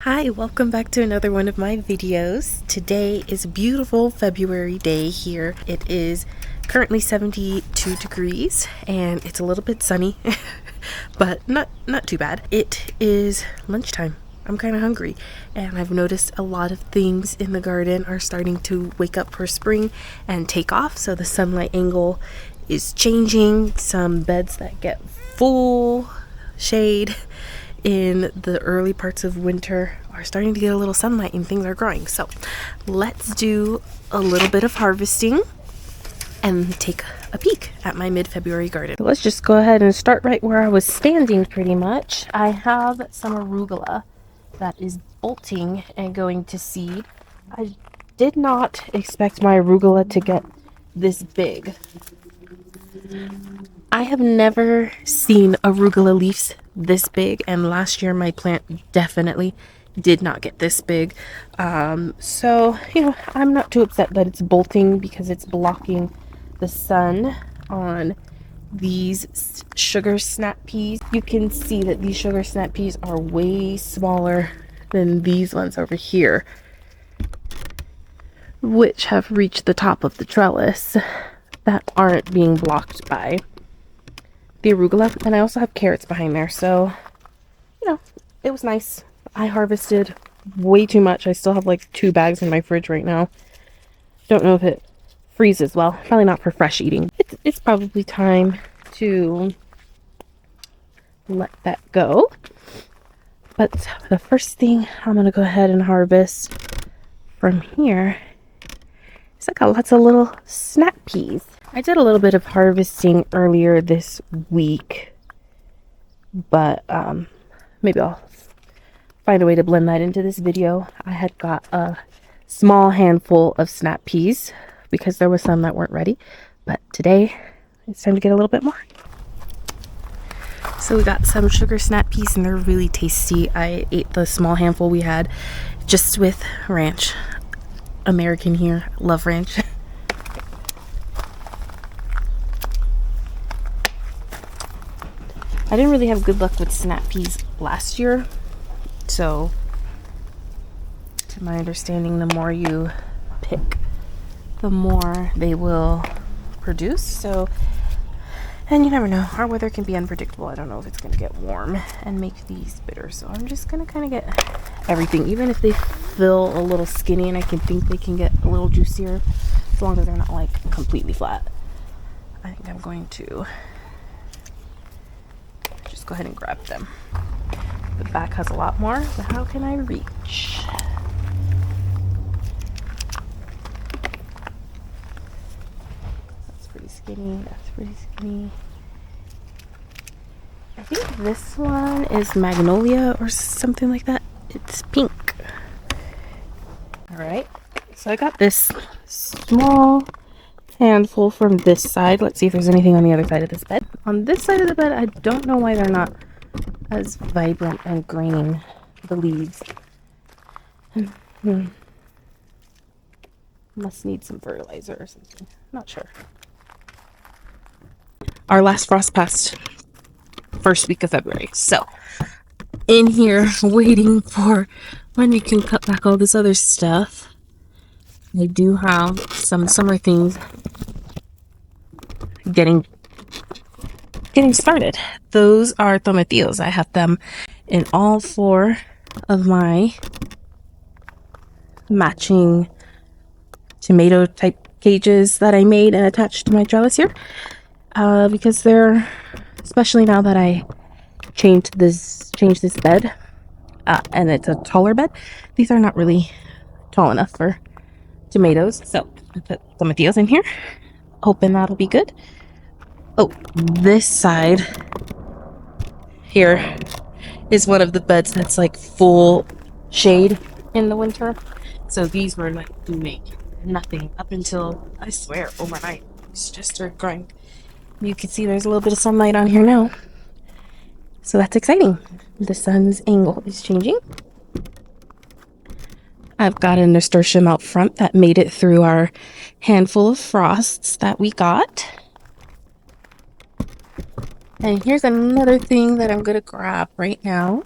Hi, welcome back to another one of my videos. Today is a beautiful February day here. It is currently 72 degrees and it's a little bit sunny, but not too bad. It is lunchtime. I'm kind of hungry and I've noticed a lot of things in the garden are starting to wake up for spring and take off. So the sunlight angle is changing. Some beds that get full shade in the early parts of winter are starting to get a little sunlight and things are growing. So let's do a little bit of harvesting and take a peek at my mid-February garden. So let's just go ahead and start right where I was standing pretty much. I have some arugula that is bolting and going to seed. I did not expect my arugula to get this big. I have never seen arugula leaves this big, and last year my plant definitely did not get this big. So, I'm not too upset that it's bolting because it's blocking the sun on these sugar snap peas. You can see that these sugar snap peas are way smaller than these ones over here, which have reached the top of the trellis, that aren't being blocked by the arugula. And I also have carrots behind there, so it was nice. I harvested way too much. I still have like 2 bags in my fridge right now. Don't know if it freezes well. Probably not for fresh eating. It's probably time to let that go. But the first thing I'm gonna go ahead and harvest from here is I got lots of little snap peas. I did a little bit of harvesting earlier this week, but maybe I'll find a way to blend that into this video. I had got a small handful of snap peas because there was some that weren't ready, but today it's time to get a little bit more. So we got some sugar snap peas and they're really tasty. I ate the small handful we had just with ranch. American here, love ranch. I didn't really have good luck with snap peas last year, so to my understanding, the more you pick, the more they will produce. So, and you never know, our weather can be unpredictable. I don't know if it's going to get warm and make these bitter, so I'm just going to kind of get everything, even if they feel a little skinny and I can think they can get a little juicier, as long as they're not like completely flat. I think I'm going to just go ahead and grab them. The back has a lot more, but how can I reach? That's pretty skinny. That's pretty skinny. I think this one is magnolia or something like that. It's pink. Alright, so I got this small handful from this side. Let's see if there's anything on the other side of this bed. On this side of the bed, I don't know why they're not as vibrant and green, the leaves. Must need some fertilizer or something. Not sure. Our last frost passed first week of February, so in here waiting for when we can cut back all this other stuff. I do have some summer things getting started. Those are tomatillos. I have them in all 4 of my matching tomato type cages that I made and attached to my trellis here, because they're, especially now that I changed this bed and it's a taller bed, these are not really tall enough for tomatoes. So I put tomatillos in here, hoping that'll be good. Oh, this side here is one of the beds that's like full shade in the winter. So these were like doing nothing up until, I swear, overnight. It's just started growing. You can see there's a little bit of sunlight on here now. So that's exciting. The sun's angle is changing. I've got a nasturtium out front that made it through our handful of frosts that we got. And here's another thing that I'm going to grab right now.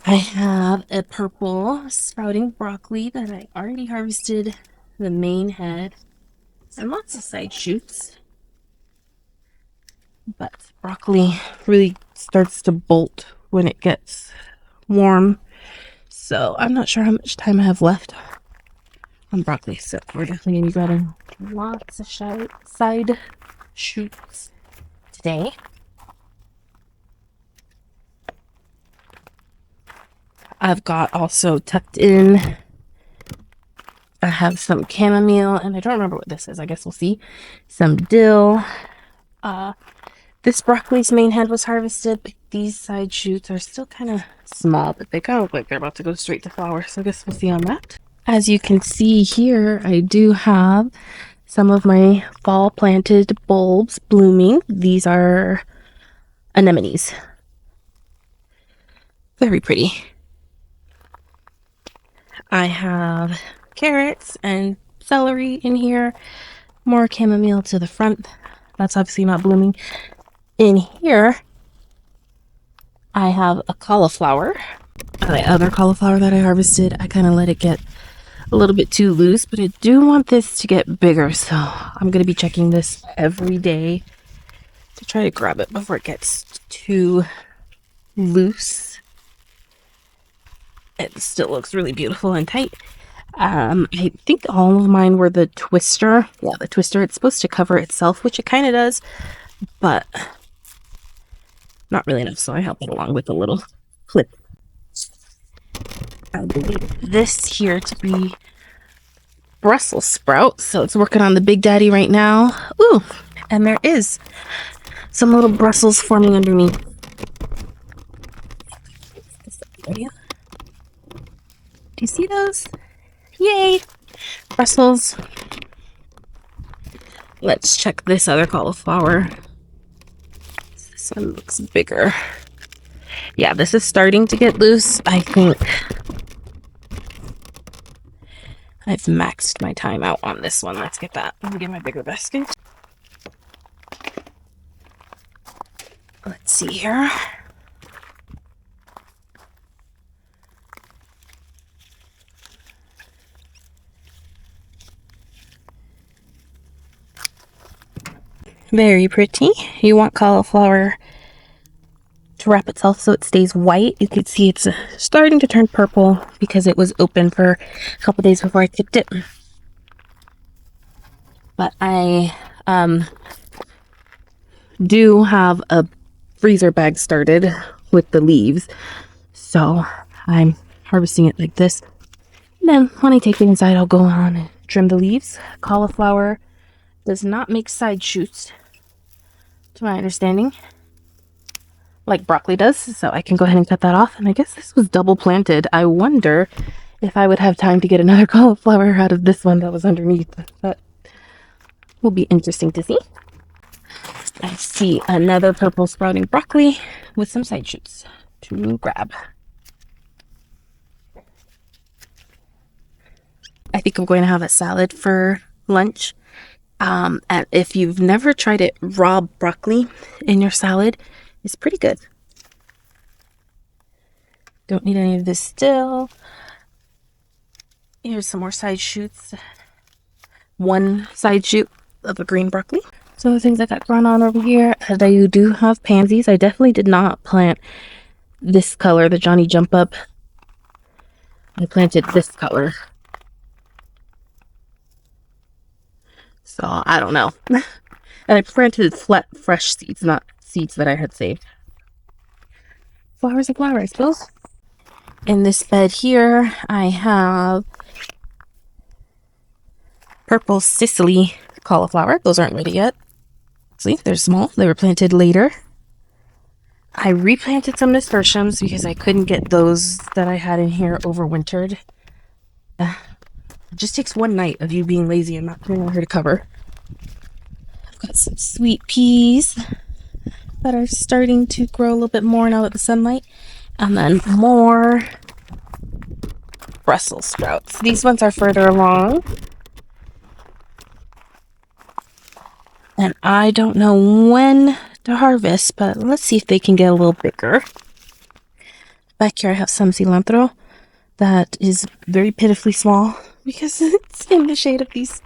I have a purple sprouting broccoli that I already harvested the main head and lots of side shoots. But broccoli really starts to bolt when it gets warm. So I'm not sure how much time I have left on broccoli. So we're definitely going to be grabbing lots of side shoots today. I've got also tucked in, I have some chamomile, and I don't remember what this is. I guess we'll see. Some dill. This broccoli's main head was harvested, but these side shoots are still kind of small, but they kind of look like they're about to go straight to flower. So I guess we'll see on that. As you can see here, I do have some of my fall planted bulbs blooming. These are anemones. Very pretty. I have carrots and celery in here. More chamomile to the front. That's obviously not blooming. In here, I have a cauliflower. The other cauliflower that I harvested, I kind of let it get a little bit too loose, but I do want this to get bigger, so I'm going to be checking this every day to try to grab it before it gets too loose. It still looks really beautiful and tight. I think all of mine were the twister. Yeah, the twister. It's supposed to cover itself, which it kind of does, but not really enough, so I help it along with a little clip. I believe this here to be Brussels sprout, so it's working on the Big Daddy right now. Ooh, and there is some little Brussels forming underneath. Do you see those? Yay! Brussels. Let's check this other cauliflower. This one looks bigger. Yeah, this is starting to get loose. I think I've maxed my time out on this one. Let's get that. Let me get my bigger basket. Let's see here. Very pretty. You want cauliflower to wrap itself so it stays white. You can see it's starting to turn purple because it was open for a couple days before I picked it. But I do have a freezer bag started with the leaves, so I'm harvesting it like this. And then when I take it inside, I'll go on and trim the leaves. Cauliflower does not make side shoots, to my understanding, like broccoli does, so I can go ahead and cut that off. And I guess this was double planted. I wonder if I would have time to get another cauliflower out of this one that was underneath. That will be interesting to see. I see another purple sprouting broccoli with some side shoots to grab. I think I'm going to have a salad for lunch. And if you've never tried it, raw broccoli in your salad is pretty good. Don't need any of this still. Here's some more side shoots. One side shoot of a green broccoli. So the things I got going on over here, and I do have pansies. I definitely did not plant this color, the Johnny Jump Up. I planted this color. So I don't know. And I planted flat, fresh seeds, not seeds that I had saved. Flowers are flower, I suppose. In this bed here, I have purple Sicily cauliflower. Those aren't ready yet. See, they're small. They were planted later. I replanted some nasturtiums because I couldn't get those that I had in here overwintered. It just takes one night of you being lazy and not putting on her to cover. I've got some sweet peas that are starting to grow a little bit more now that the sunlight. And then more Brussels sprouts. These ones are further along. And I don't know when to harvest, but let's see if they can get a little bigger. Back here I have some cilantro that is very pitifully small because it's in the shade of these.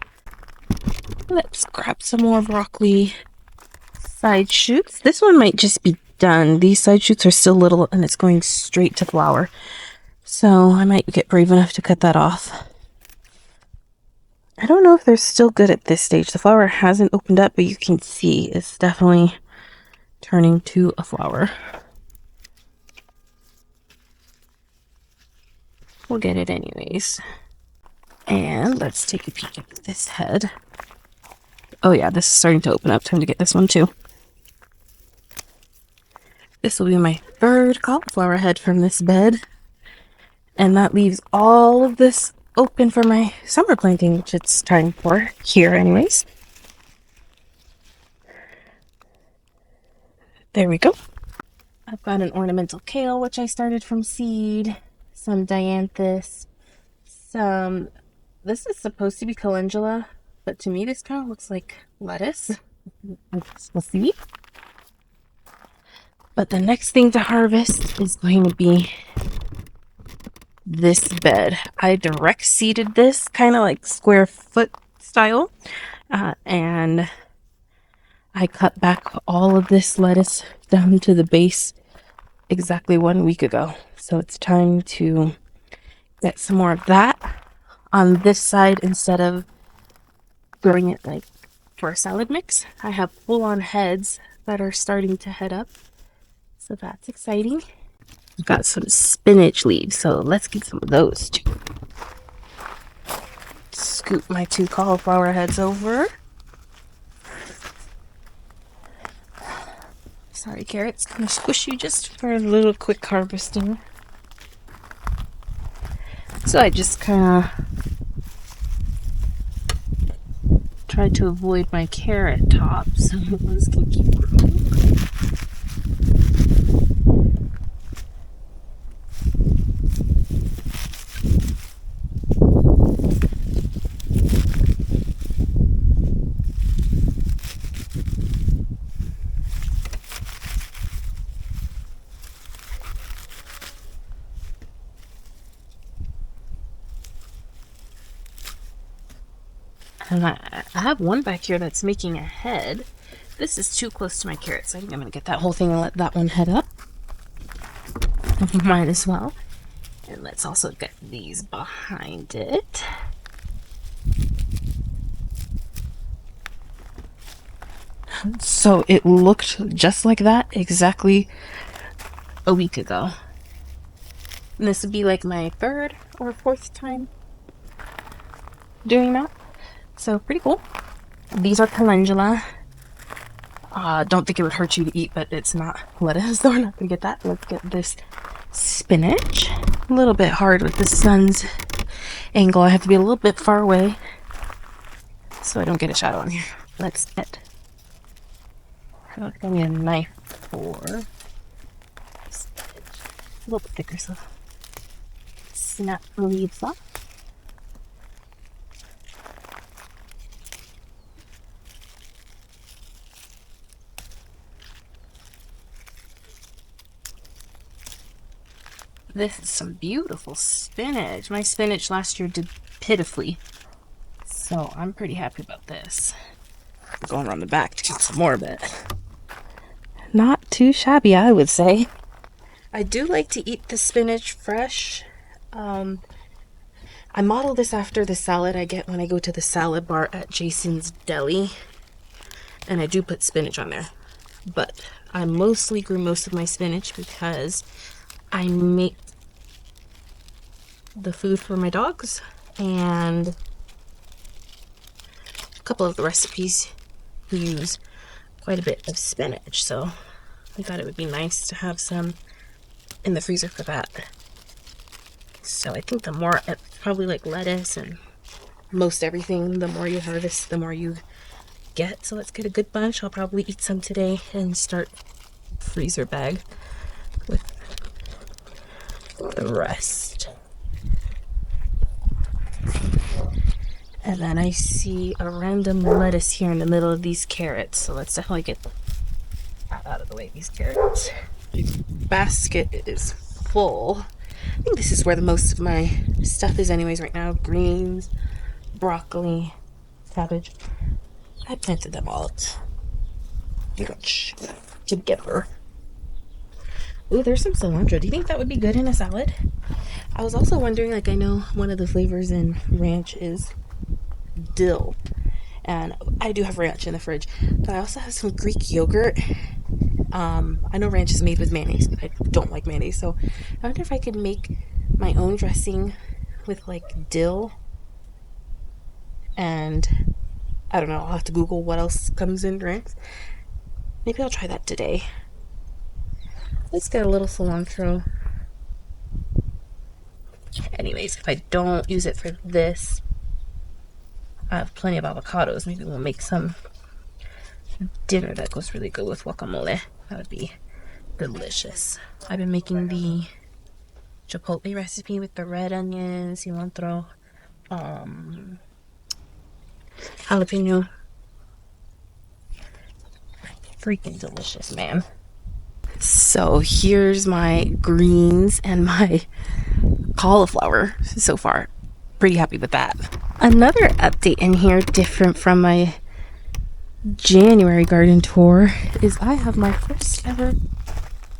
Let's grab some more broccoli side shoots. This one might just be done. These side shoots are still little and it's going straight to flower. So I might get brave enough to cut that off. I don't know if they're still good at this stage. The flower hasn't opened up, but you can see it's definitely turning to a flower. We'll get it anyways. And let's take a peek at this head. Oh yeah, this is starting to open up. Time to get this one too. This will be my third cauliflower head from this bed. And that leaves all of this open for my summer planting, which it's time for here anyways. There we go. I've got an ornamental kale, which I started from seed. Some dianthus. This is supposed to be calendula, but to me this kind of looks like lettuce. We'll see. But the next thing to harvest is going to be this bed. I direct seeded this, kind of like square foot style, and I cut back all of this lettuce down to the base exactly 1 week ago. So it's time to get some more of that on this side instead of growing it like for a salad mix. I have full-on heads that are starting to head up, so that's exciting. I've got some spinach leaves, so let's get some of those too. Scoop my 2 cauliflower heads over. Sorry, carrots, gonna squish you just for a little quick harvesting. So I just kind of tried to avoid my carrot tops, so those can keep growing. And I have one back here that's making a head. This is too close to my carrots. I think I'm going to get that whole thing and let that one head up. Might as well. And let's also get these behind it. So it looked just like that exactly a week ago. And this would be like my 3rd or 4th time doing that. So pretty cool. These are calendula. Don't think it would hurt you to eat, but it's not lettuce, so we're not gonna get that. Let's get this spinach. A little bit hard with the sun's angle. I have to be a little bit far away so I don't get a shadow on here. Let's get. I don't think I need a knife for spinach. A little bit thicker, so snap the leaves off. This is some beautiful spinach. My spinach last year did pitifully, so I'm pretty happy about this. I'm going around the back to get some more of it. Not too shabby, I would say. I do like to eat the spinach fresh. I model this after the salad I get when I go to the salad bar at Jason's Deli, and I do put spinach on there. But I mostly grew most of my spinach because I make the food for my dogs, and a couple of the recipes use quite a bit of spinach, so I thought it would be nice to have some in the freezer for that. So I think the more, probably like lettuce and most everything, the more you harvest, the more you get. So let's get a good bunch. I'll probably eat some today and start freezer bag with the rest. And then I see a random lettuce here in the middle of these carrots, so let's definitely get out of the way, these carrots. The basket is full. I think this is where the most of my stuff is anyways right now. Greens, broccoli, cabbage. I planted them all pretty much together. Ooh, there's some cilantro. Do you think that would be good in a salad? I was also wondering, like, I know one of the flavors in ranch is dill. And I do have ranch in the fridge, but I also have some Greek yogurt. I know ranch is made with mayonnaise, but I don't like mayonnaise, so I wonder if I could make my own dressing with like dill, and I don't know, I'll have to Google what else comes in ranch. Maybe I'll try that today. Let's get a little cilantro. Anyways, if I don't use it for this, I have plenty of avocados. Maybe we'll make some dinner that goes really good with guacamole. That would be delicious. I've been making the chipotle recipe with the red onion, cilantro, jalapeno. Freaking delicious, man. So here's my greens and my cauliflower so far. Pretty happy with that. Another update in here, different from my January garden tour, is I have my first ever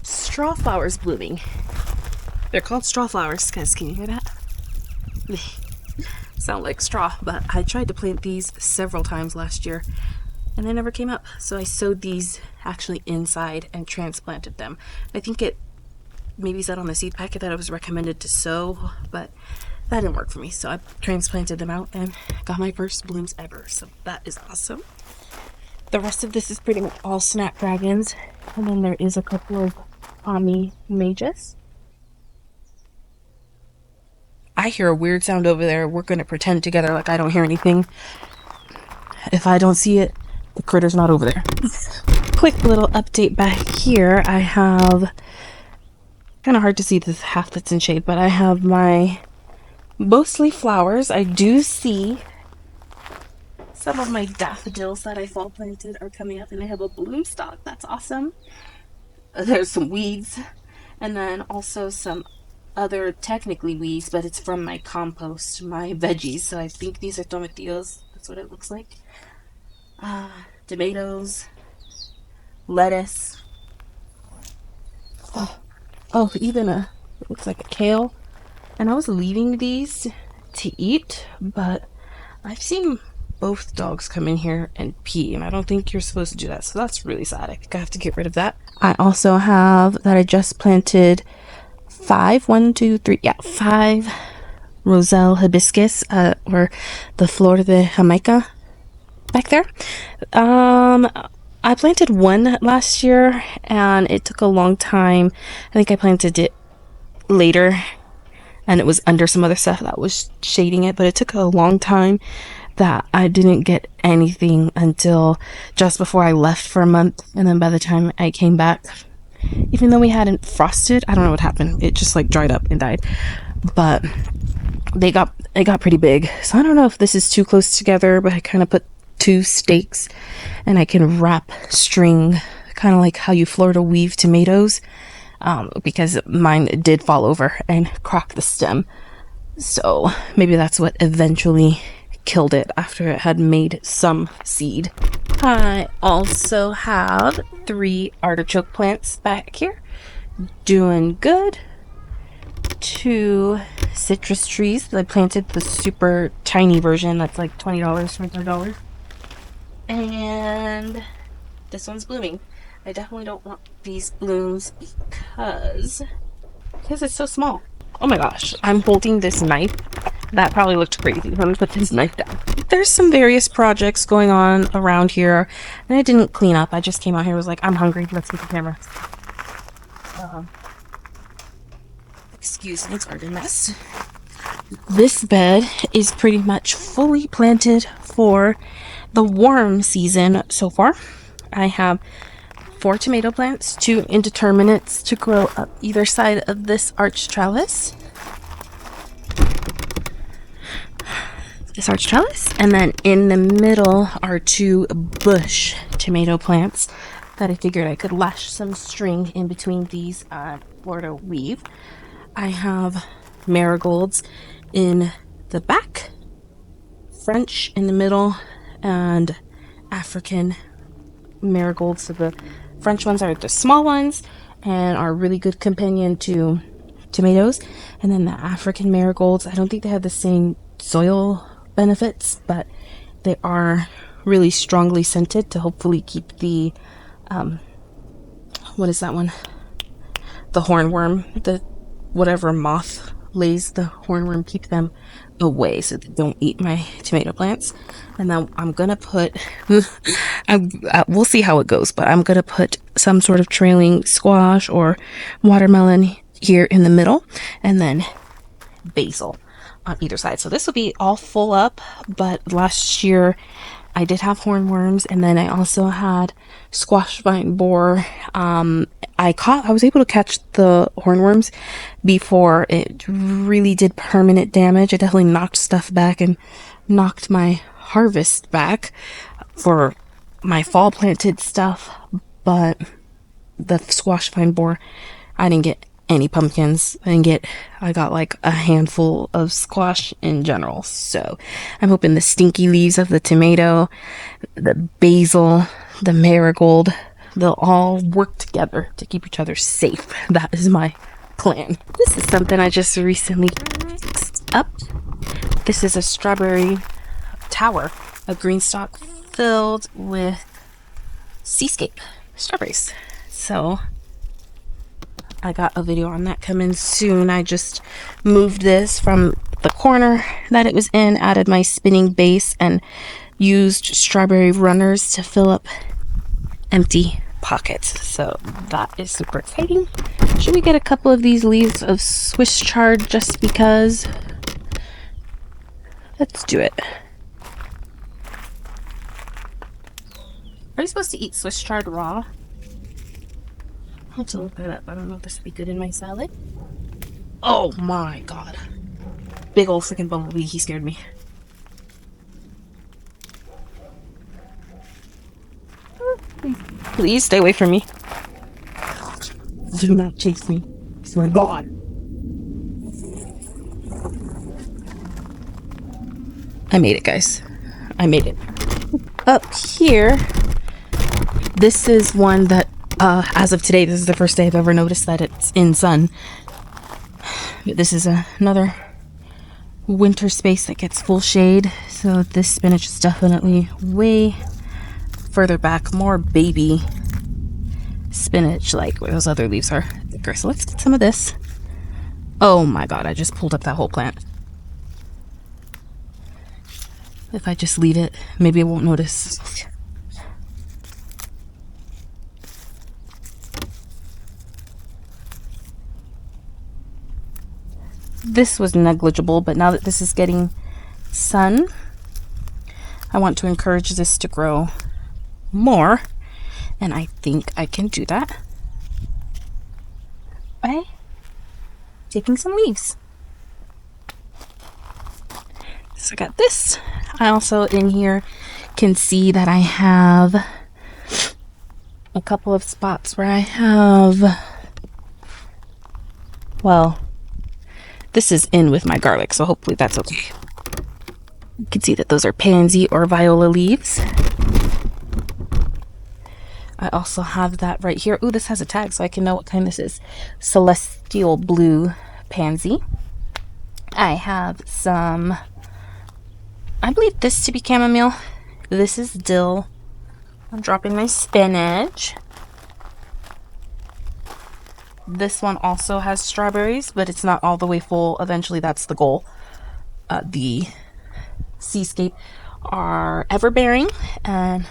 straw flowers blooming. They're called straw flowers, guys. Can you hear that? Sound like straw, but I tried to plant these several times last year and they never came up. So I sowed these actually inside and transplanted them. I think it maybe said on the seed packet that I was recommended to sow, but that didn't work for me. So I transplanted them out and got my first blooms ever. So that is awesome. The rest of this is pretty much all snapdragons. And then there is a couple of Ami mages. I hear a weird sound over there. We're going to pretend together like I don't hear anything. If I don't see it, the critter's not over there. Quick little update back here. I have, kind of hard to see this half that's in shade, but I have my mostly flowers. I do see some of my daffodils that I fall planted are coming up and they have a bloom stalk. That's awesome. There's some weeds and then also some other technically weeds, but it's from my compost, my veggies. So I think these are tomatillos. That's what it looks like. Tomatoes, lettuce. Oh, even it looks like a kale. And I was leaving these to eat, but I've seen both dogs come in here and pee, and I don't think you're supposed to do that. So that's really sad. I think I have to get rid of that. I also have that I just planted five Roselle hibiscus, or the Flor de Jamaica back there. I planted one last year and it took a long time. I think I planted it later and it was under some other stuff that was shading it, but it took a long time that I didn't get anything until just before I left for a month. And then by the time I came back, even though we hadn't frosted, I don't know what happened. It just like dried up and died. But it got pretty big. So I don't know if this is too close together, but I kind of put two stakes and I can wrap string, kind of like how you Florida weave tomatoes, because mine did fall over and crack the stem. So maybe that's what eventually killed it after it had made some seed. I also have 3 artichoke plants back here doing good. 2 citrus trees. I planted the super tiny version that's like $20, $25. And this one's blooming. I definitely don't want these blooms because it's so small. Oh my gosh, I'm holding this knife. That probably looked crazy. Let me put this knife down. There's some various projects going on around here, and I didn't clean up. I just came out here and was like, I'm hungry. Let's get the camera. Excuse me, garden mess. This bed is pretty much fully planted for the warm season so far. I have 4 tomato plants, 2 indeterminates to grow up either side of this arch trellis. And then in the middle are 2 bush tomato plants that I figured I could lash some string in between these Florida weave. I have marigolds in the back, French in the middle, and African marigolds. So the French ones are the small ones and are a really good companion to tomatoes. And then the African marigolds, I don't think they have the same soil benefits, but they are really strongly scented to hopefully keep the what is that one? The hornworm, the whatever moth lays the hornworm, keep them away so they don't eat my tomato plants. And then I'm gonna put we'll see how it goes, but I'm gonna put some sort of trailing squash or watermelon here in the middle, and then basil on either side. So this will be all full up, but last year I did have hornworms, and then I also had squash vine borer. I was able to catch the hornworms before it really did permanent damage. It definitely knocked stuff back and knocked my harvest back for my fall planted stuff, but the squash vine borer, I didn't get any pumpkins. I got like a handful of squash in general. So I'm hoping the stinky leaves of the tomato, the basil, the marigold, they'll all work together to keep each other safe. That is my plan. This is something I just recently fixed up. This is a strawberry tower, a green stalk filled with seascape strawberries. So I got a video on that coming soon. I just moved this from the corner that it was in, added my spinning base, and used strawberry runners to fill up empty pockets. So that is super exciting. Should we get a couple of these leaves of Swiss chard just because? Let's do it. Are you supposed to eat Swiss chard raw? I'll have to look that up. I don't know if this would be good in my salad. Oh my god. Big old freaking bumblebee. He scared me. Please stay away from me. Do not chase me. I swear to God. I made it, guys. I made it. Up here, this is one that as of today, this is the first day I've ever noticed that it's in sun. This is another winter space that gets full shade. So this spinach is definitely way further back, more baby spinach, like where those other leaves are thicker. So let's get some of this. Oh my god, I just pulled up that whole plant. If I just leave it, maybe I won't notice. This was negligible, but now that this is getting sun, I want to encourage this to grow more, and I think I can do that by taking some leaves. So I got this. I also in here can see that I have a couple of spots where I have, well, this is in with my garlic, so hopefully that's okay. You can see that those are pansy or viola leaves. I also have that right here. Ooh, this has a tag so I can know what kind this is. Celestial blue pansy. I have some, I believe this to be chamomile. This is dill. I'm dropping my spinach. This one also has strawberries, but it's not all the way full. Eventually, that's the goal. The seascape are everbearing, and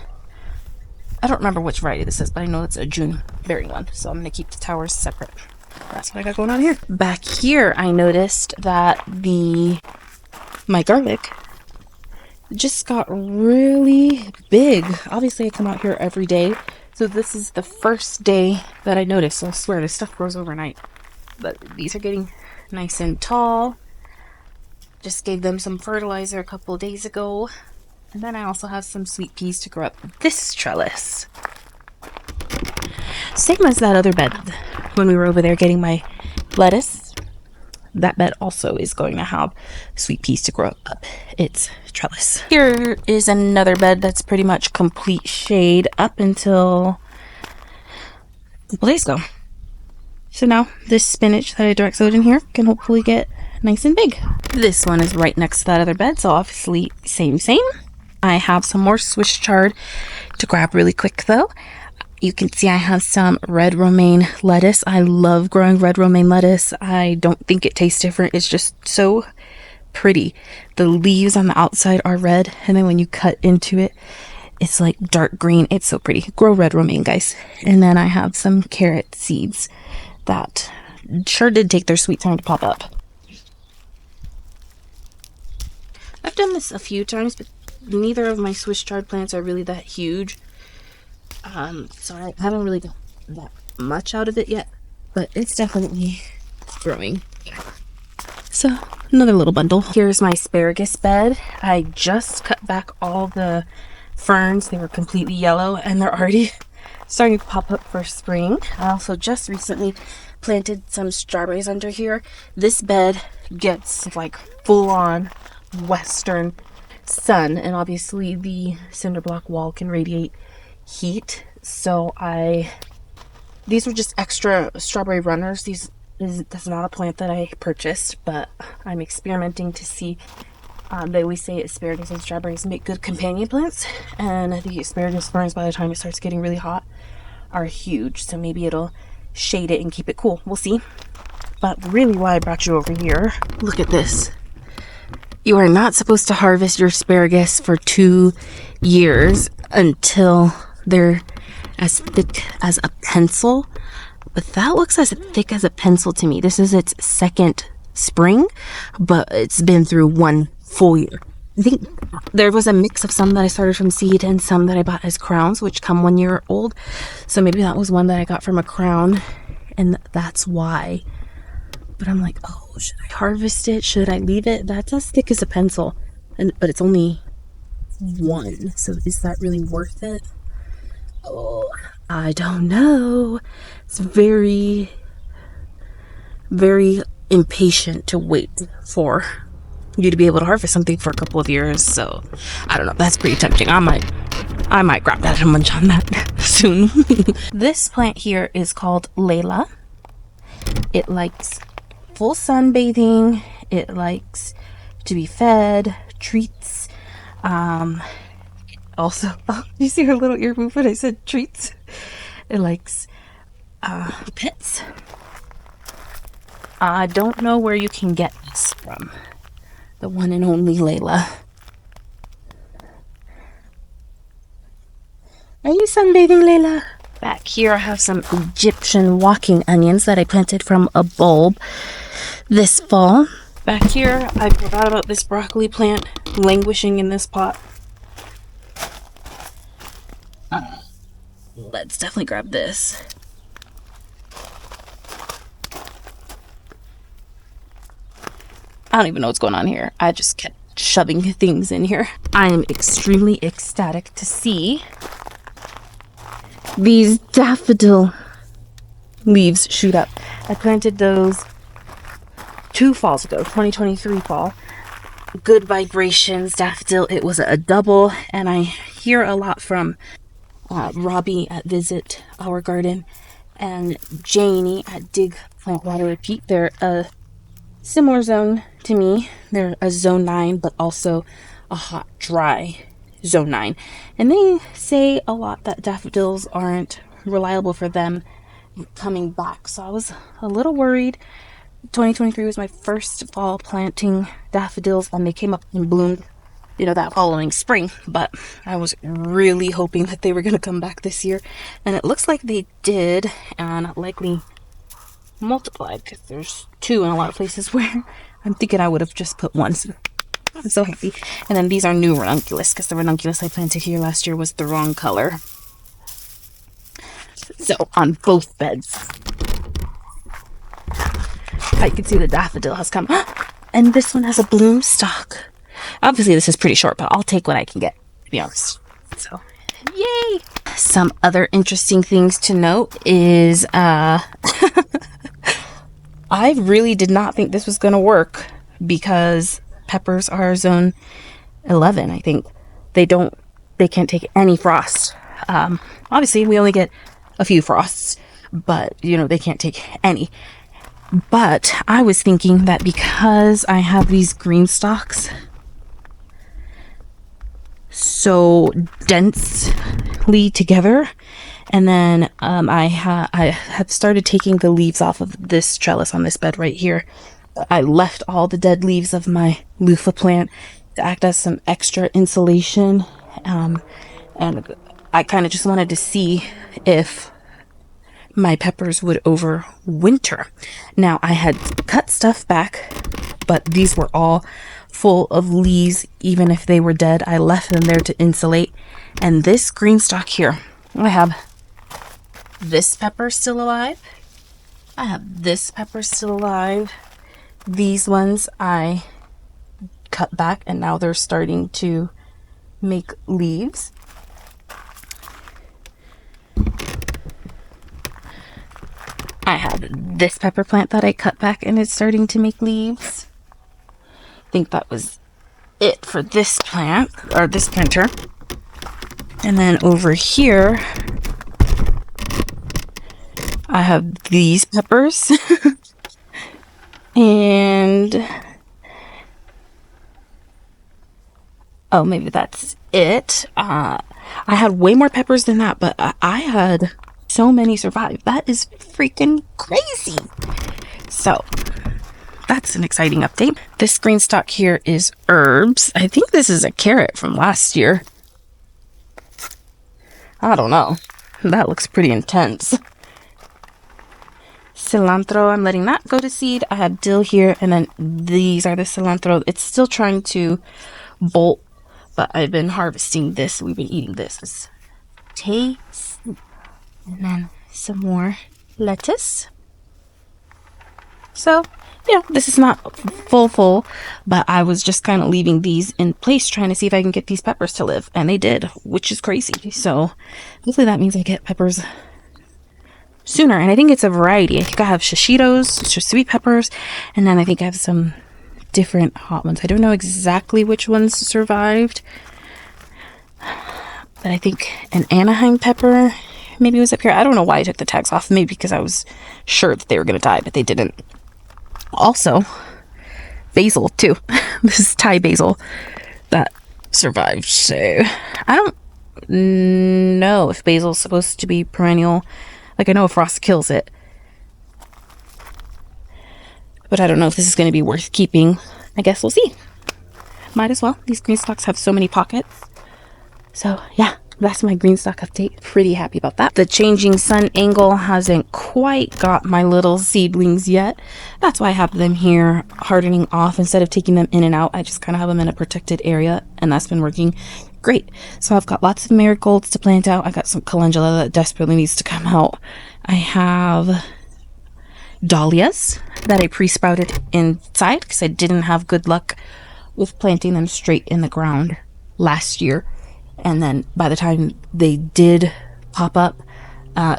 I don't remember which variety this is, but I know it's a June bearing one. So I'm going to keep the towers separate. That's what I got going on here. Back here, I noticed that my garlic just got really big. Obviously, I come out here every day. So this is the first day that I noticed. So I swear this stuff grows overnight. But these are getting nice and tall. Just gave them some fertilizer a couple of days ago. And then I also have some sweet peas to grow up this trellis. Same as that other bed when we were over there getting my lettuce. that bed also is going to have sweet peas to grow up its trellis. Here is another bed that's pretty much complete shade up until a couple days ago. So now this spinach that I direct sowed in here can hopefully get nice and big. This one is right next to that other bed, so obviously same. I have some more Swiss chard to grab really quick though. You can see I have some red romaine lettuce. I love growing red romaine lettuce. I don't think it tastes different. It's just so pretty. The leaves on the outside are red, and then when you cut into it, it's like dark green. It's so pretty. Grow red romaine, guys. And then I have some carrot seeds that sure did take their sweet time to pop up. I've done this a few times, but neither of my Swiss chard plants are really that huge. So I haven't really got that much out of it yet, but it's definitely growing. So another little bundle. Here's my asparagus bed. I just cut back all the ferns. They were completely yellow and they're already starting to pop up for spring. I also just recently planted some strawberries under here. This bed gets like full-on western sun, and obviously the cinder block wall can radiate heat, so these were just extra strawberry runners. That's not a plant that I purchased, but I'm experimenting to see. They always say asparagus and strawberries make good companion plants, and the asparagus ferns, by the time it starts getting really hot, are huge, so maybe it'll shade it and keep it cool. We'll see. But really why I brought you over here, look at this. You are not supposed to harvest your asparagus for 2 years until they're as thick as a pencil. But that looks as thick as a pencil to me. This is its second spring, but it's been through 1 full year. I think there was a mix of some that I started from seed and some that I bought as crowns, which come 1 year old. So maybe that was one that I got from a crown, and that's why. But I'm like, oh, should I harvest it? Should I leave it? That's as thick as a pencil, but it's only 1. So is that really worth it? Oh, I don't know. It's very, very impatient to wait for you to be able to harvest something for a couple of years. So I don't know. That's pretty tempting. I might grab that and munch on that soon. This plant here is called Layla. It likes full sunbathing. It likes to be fed treats. Also, oh, you see her little ear movement? I said treats. It likes pets. I don't know where you can get this from. The one and only Layla. Are you sunbathing, Layla? Back here I have some Egyptian walking onions that I planted from a bulb this fall. Back here I forgot about this broccoli plant languishing in this pot. Let's definitely grab this. I don't even know what's going on here. I just kept shoving things in here. I am extremely ecstatic to see these daffodil leaves shoot up. I planted those 2 falls ago, 2023 fall. Good vibrations, daffodil. It was a double, and I hear a lot from Robbie at Visit Our Garden and Janie at Dig Plant Water Repeat. They're a similar zone to me. They're a zone 9, but also a hot, dry zone 9. And they say a lot that daffodils aren't reliable for them coming back. So I was a little worried. 2023 was my first fall planting daffodils, and they came up and bloomed, that following spring. But I was really hoping that they were going to come back this year. And it looks like they did, and likely multiplied, because there's 2 in a lot of places where I'm thinking I would have just put 1. So I'm so happy. And then these are new ranunculus, because the ranunculus I planted here last year was the wrong color. So on both beds, I can see the daffodil has come. And this one has a bloom stalk. Obviously this is pretty short, but I'll take what I can get, to be honest. So yay! Some other interesting things to note is I really did not think this was going to work because peppers are zone 11. I think they can't take any frost. Obviously, we only get a few frosts, but they can't take any. But I was thinking that because I have these green stalks so densely together, and then I have started taking the leaves off of this trellis on this bed right here. I left all the dead leaves of my loofah plant to act as some extra insulation, and I kind of just wanted to see if my peppers would overwinter. Now, I had cut stuff back, but these were all full of leaves. Even if they were dead, I left them there to insulate. And this green stalk here, I have this pepper still alive. I have this pepper still alive. These ones I cut back, and now they're starting to make leaves. I have this pepper plant that I cut back and it's starting to make leaves. I think that was it for this plant, or this planter. And then over here, I have these peppers. And oh, maybe that's it. I had way more peppers than that, but I had so many survive. That is freaking crazy. So that's an exciting update. This green stalk here is herbs. I think this is a carrot from last year. I don't know. That looks pretty intense. Cilantro, I'm letting that go to seed. I have dill here, and then these are the cilantro. It's still trying to bolt, but I've been harvesting this. We've been eating this. Taste. And then some more lettuce. So, this is not full, but I was just kind of leaving these in place, trying to see if I can get these peppers to live. And they did, which is crazy. So, hopefully that means I get peppers sooner. And I think it's a variety. I think I have shishitos, just sweet peppers, and then I think I have some different hot ones. I don't know exactly which ones survived, but I think an Anaheim pepper maybe was up here. I don't know why I took the tags off. Maybe because I was sure that they were going to die, but they didn't. Also, basil too. This is Thai basil that survived. So I don't know if basil is supposed to be perennial. Like, I know frost kills it, but I don't know if this is going to be worth keeping. I guess we'll see. Might as well. These green stalks have so many pockets. So yeah, that's my green stalk update. Pretty happy about that. The changing sun angle hasn't quite got my little seedlings yet. That's why I have them here hardening off. Instead of taking them in and out, I just kind of have them in a protected area, and that's been working great. So I've got lots of marigolds to plant out. I got some calendula that desperately needs to come out. I have dahlias that I pre-sprouted inside because I didn't have good luck with planting them straight in the ground last year. And then by the time they did pop up,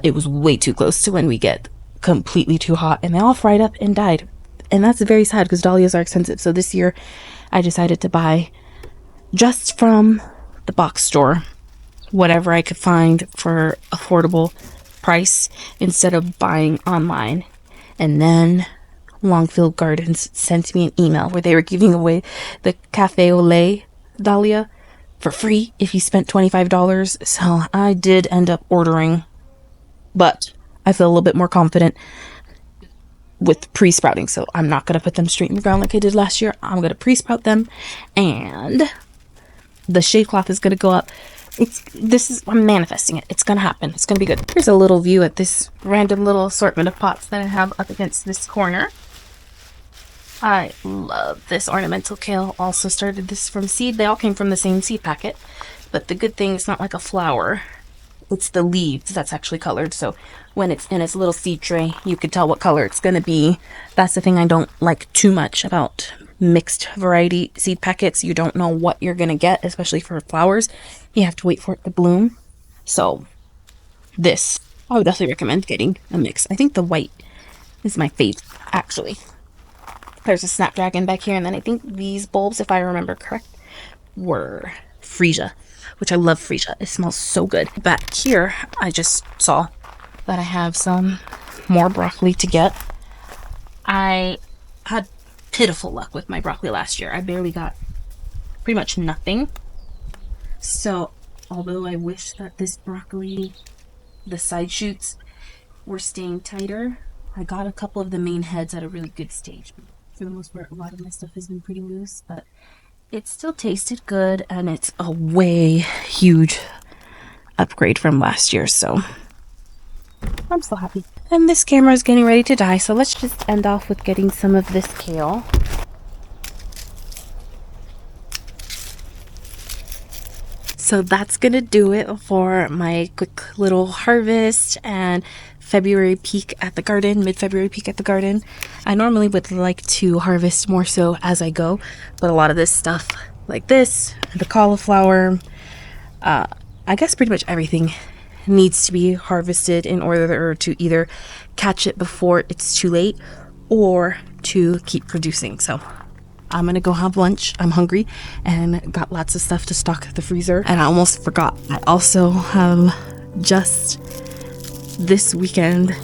it was way too close to when we get completely too hot, and they all fried up and died. And that's very sad because dahlias are expensive. So this year I decided to buy just from the box store whatever I could find for affordable price instead of buying online. And then Longfield Gardens sent me an email where they were giving away the Cafe au Lait dahlia for free if you spent $25. So I did end up ordering, but I feel a little bit more confident with pre-sprouting. So I'm not going to put them straight in the ground like I did last year. I'm going to pre-sprout them, and the shade cloth is going to go up. I'm manifesting it. It's going to happen. It's going to be good. Here's a little view at this random little assortment of pots that I have up against this corner. I love this ornamental kale. Also started this from seed. They all came from the same seed packet. But the good thing, it's not like a flower. It's the leaves that's actually colored. So when it's in its little seed tray, you can tell what color it's going to be. That's the thing I don't like too much about mixed variety seed packets. You don't know what you're going to get, especially for flowers. You have to wait for it to bloom. So this, I would definitely recommend getting a mix. I think the white This is my favorite, actually. There's a snapdragon back here, and then I think these bulbs, if I remember correct, were freesia, which I love freesia. It smells so good. Back here, I just saw that I have some more broccoli to get. I had pitiful luck with my broccoli last year. I barely got pretty much nothing. So, although I wish that this broccoli, the side shoots, were staying tighter, I got a couple of the main heads at a really good stage. For the most part, a lot of my stuff has been pretty loose, but it still tasted good, and it's a way huge upgrade from last year, so I'm so happy. And this camera is getting ready to die, so let's just end off with getting some of this kale. So that's gonna do it for my quick little harvest and February peek at the garden, mid-February peek at the garden. I normally would like to harvest more so as I go, but a lot of this stuff like this, the cauliflower, I guess pretty much everything needs to be harvested in order to either catch it before it's too late or to keep producing. So I'm gonna go have lunch. I'm hungry and got lots of stuff to stock the freezer. And I almost forgot, I also have just this weekend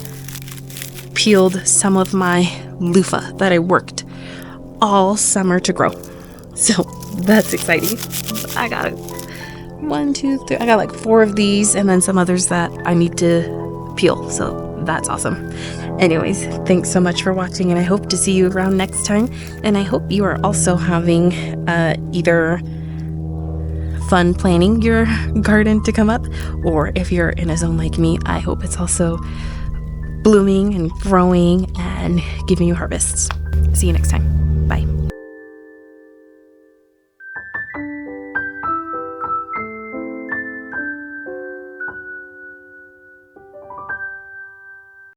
peeled some of my loofah that I worked all summer to grow. So that's exciting. I got 1, 2, 3, I got like 4 of these and then some others that I need to peel. So that's awesome. Anyways, thanks so much for watching, and I hope to see you around next time. And I hope you are also having either fun planning your garden to come up, or if you're in a zone like me, I hope it's also blooming and growing and giving you harvests. See you next time.